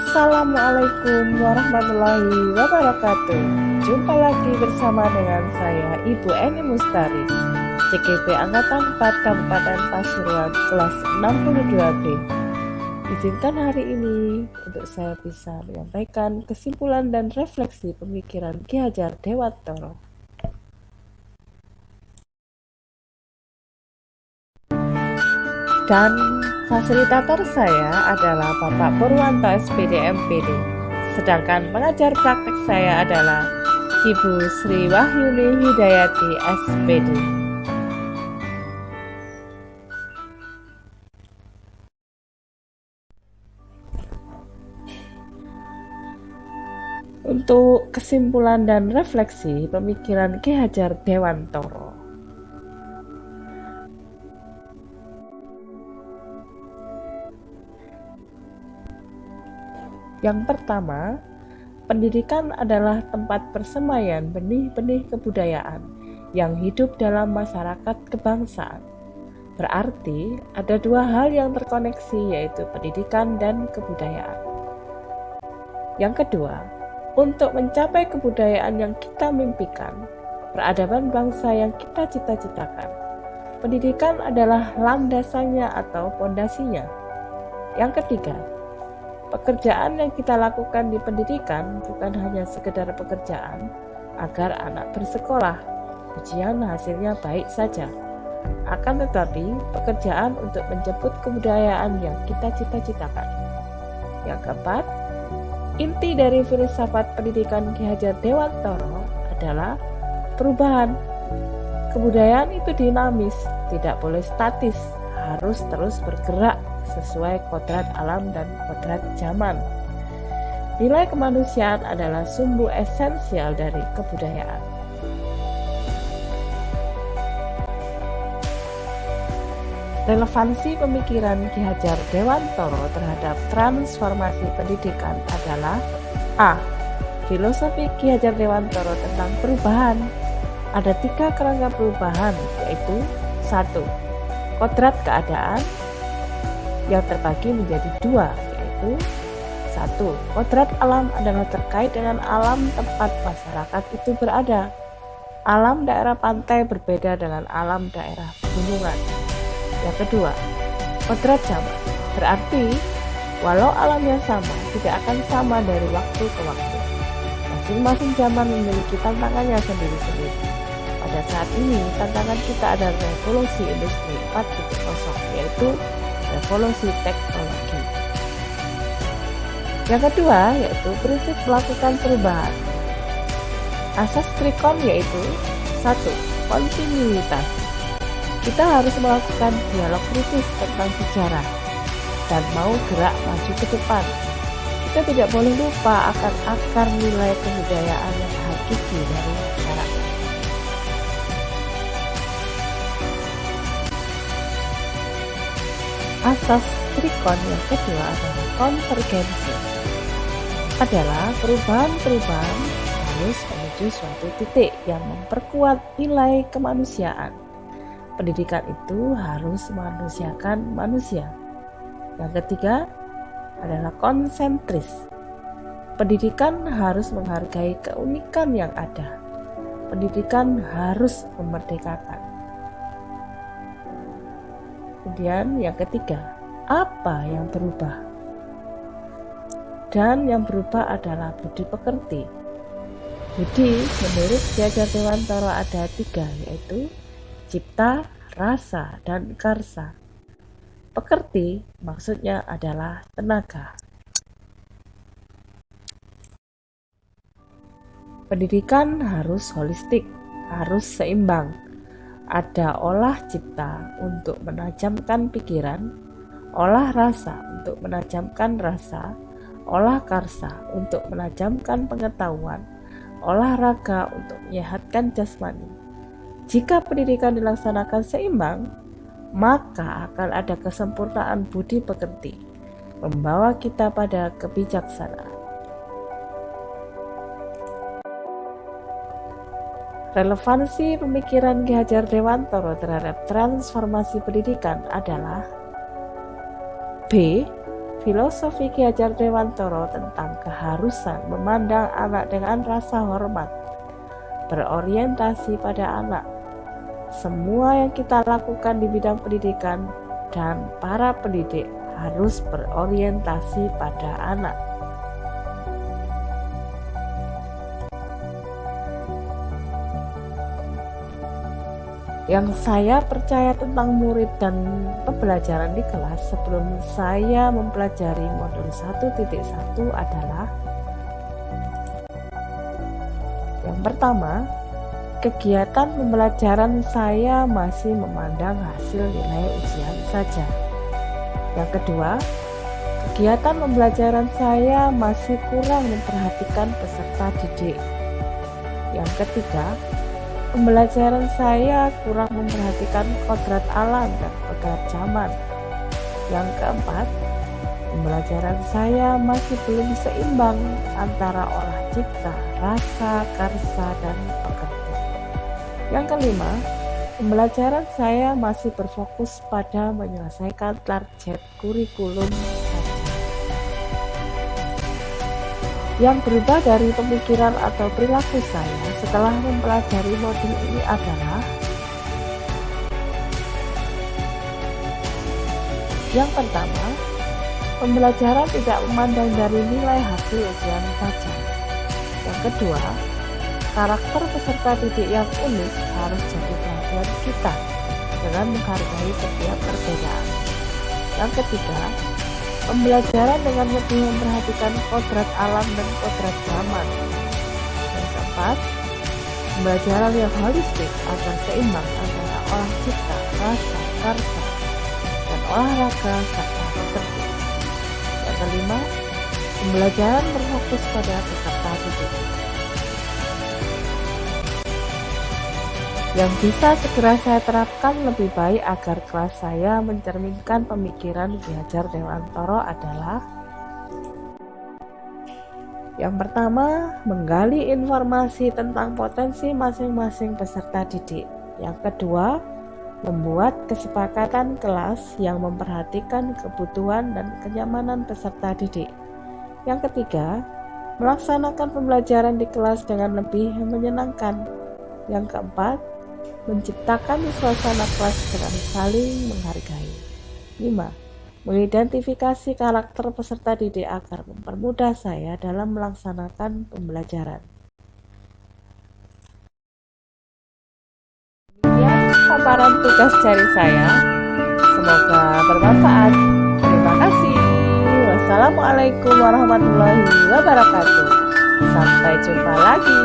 Assalamualaikum warahmatullahi wabarakatuh. Jumpa lagi bersama dengan saya Ibu Eni Mustari, CKP Angkatan 4 Kabupaten Pasuruan kelas 62B. Izinkan hari ini untuk saya bisa menyampaikan kesimpulan dan refleksi pemikiran Ki Hajar Dewantara. Dan fasilitator saya adalah Bapak Purwanto SPD MPD. Sedangkan pengajar praktek saya adalah Ibu Sri Wahyuni Hidayati SPD. Untuk kesimpulan dan refleksi pemikiran Ki Hajar Dewantara. Yang pertama, pendidikan adalah tempat persemaian benih-benih kebudayaan yang hidup dalam masyarakat kebangsaan. Berarti ada dua hal yang terkoneksi, yaitu pendidikan dan kebudayaan. Yang kedua, untuk mencapai kebudayaan yang kita mimpikan, peradaban bangsa yang kita cita-citakan, pendidikan adalah landasannya atau pondasinya. Yang ketiga, pekerjaan yang kita lakukan di pendidikan bukan hanya sekedar pekerjaan agar anak bersekolah, ujian hasilnya baik saja. Akan tetapi, pekerjaan untuk menjemput kebudayaan yang kita cita-citakan. Yang keempat, inti dari filsafat pendidikan Ki Hajar Dewantara adalah perubahan. Kebudayaan itu dinamis, tidak boleh statis, harus terus bergerak sesuai kodrat alam dan kodrat zaman. Nilai kemanusiaan adalah sumber esensial dari kebudayaan. Relevansi pemikiran Ki Hajar Dewantara terhadap transformasi pendidikan adalah A. Filosofi Ki Hajar Dewantara tentang perubahan. Ada 3 kerangka perubahan, yaitu 1. Kodrat keadaan yang terbagi menjadi 2, yaitu 1. Kodrat alam adalah terkait dengan alam tempat masyarakat itu berada. Alam daerah pantai berbeda dengan alam daerah pegunungan. Yang kedua, kodrat zaman, berarti walau alamnya sama, tidak akan sama dari waktu ke waktu. Masing-masing zaman memiliki tantangannya sendiri-sendiri. Pada saat ini, tantangan kita adalah revolusi industri 4.0, yaitu revolusi teknologi. Yang kedua, yaitu prinsip melakukan perubahan. Asas Trikon yaitu 1. Kontinuitas. Kita harus melakukan dialog kritis tentang sejarah dan mau gerak maju ke depan. Kita tidak boleh lupa akan akar nilai kebudayaan yang hakiki dari masyarakat. Asas Trikon yang kedua adalah konvergensi. Adalah perubahan-perubahan harus menuju suatu titik yang memperkuat nilai kemanusiaan. Pendidikan itu harus memanusiakan manusia. Yang ketiga adalah konsentris. Pendidikan harus menghargai keunikan yang ada. Pendidikan harus memerdekakan. Kemudian yang ketiga, apa yang berubah? Dan yang berubah adalah budi pekerti. Budi menurut Ki Hajar Dewantara ada 3, yaitu cipta, rasa, dan karsa. Pekerti maksudnya adalah tenaga. Pendidikan harus holistik, harus seimbang. Ada olah cipta untuk menajamkan pikiran, olah rasa untuk menajamkan rasa, olah karsa untuk menajamkan pengetahuan, olahraga untuk menyehatkan jasmani. Jika pendidikan dilaksanakan seimbang, maka akan ada kesempurnaan budi pekerti, membawa kita pada kebijaksanaan. Relevansi pemikiran Ki Hajar Dewantara terhadap transformasi pendidikan adalah B. filosofi Ki Hajar Dewantara tentang keharusan memandang anak dengan rasa hormat, berorientasi pada anak. Semua yang kita lakukan di bidang pendidikan dan para pendidik harus berorientasi pada anak. Yang saya percaya tentang murid dan pembelajaran di kelas sebelum saya mempelajari modul 1.1 adalah: yang pertama, kegiatan pembelajaran saya masih memandang hasil nilai ujian saja. Yang kedua, kegiatan pembelajaran saya masih kurang memperhatikan peserta didik. Yang ketiga, pembelajaran saya kurang memperhatikan kodrat alam dan kodrat zaman. Yang keempat, pembelajaran saya masih belum seimbang antara olah cipta, rasa, karsa, dan pekerti. Yang kelima, pembelajaran saya masih berfokus pada menyelesaikan target kurikulum saja. Yang berubah dari pemikiran atau perilaku saya setelah mempelajari modul ini adalah: yang pertama, pembelajaran tidak memandang dari nilai hasil ujian saja. Yang kedua, karakter peserta didik yang unik harus jadi perhatian kita dengan menghargai setiap perbedaan. Yang ketiga, pembelajaran dengan lebih memperhatikan kodrat alam dan kodrat zaman. Yang keempat, pembelajaran yang holistik agar seimbang antara olah cipta, rasa, karsa, dan olahraga serta pekerti. Yang kelima, pembelajaran berfokus pada peserta didik. Yang bisa segera saya terapkan lebih baik agar kelas saya mencerminkan pemikiran Ki Hajar Dewantara adalah: yang pertama, menggali informasi tentang potensi masing-masing peserta didik. Yang kedua, membuat kesepakatan kelas yang memperhatikan kebutuhan dan kenyamanan peserta didik. Yang ketiga, melaksanakan pembelajaran di kelas dengan lebih menyenangkan. Yang keempat, menciptakan suasana kelas dengan saling menghargai. 5. Mengidentifikasi karakter peserta didik agar mempermudah saya dalam melaksanakan pembelajaran. Demikian paparan tugas dari saya. Semoga bermanfaat. Terima kasih. Wassalamualaikum warahmatullahi wabarakatuh. Sampai jumpa lagi.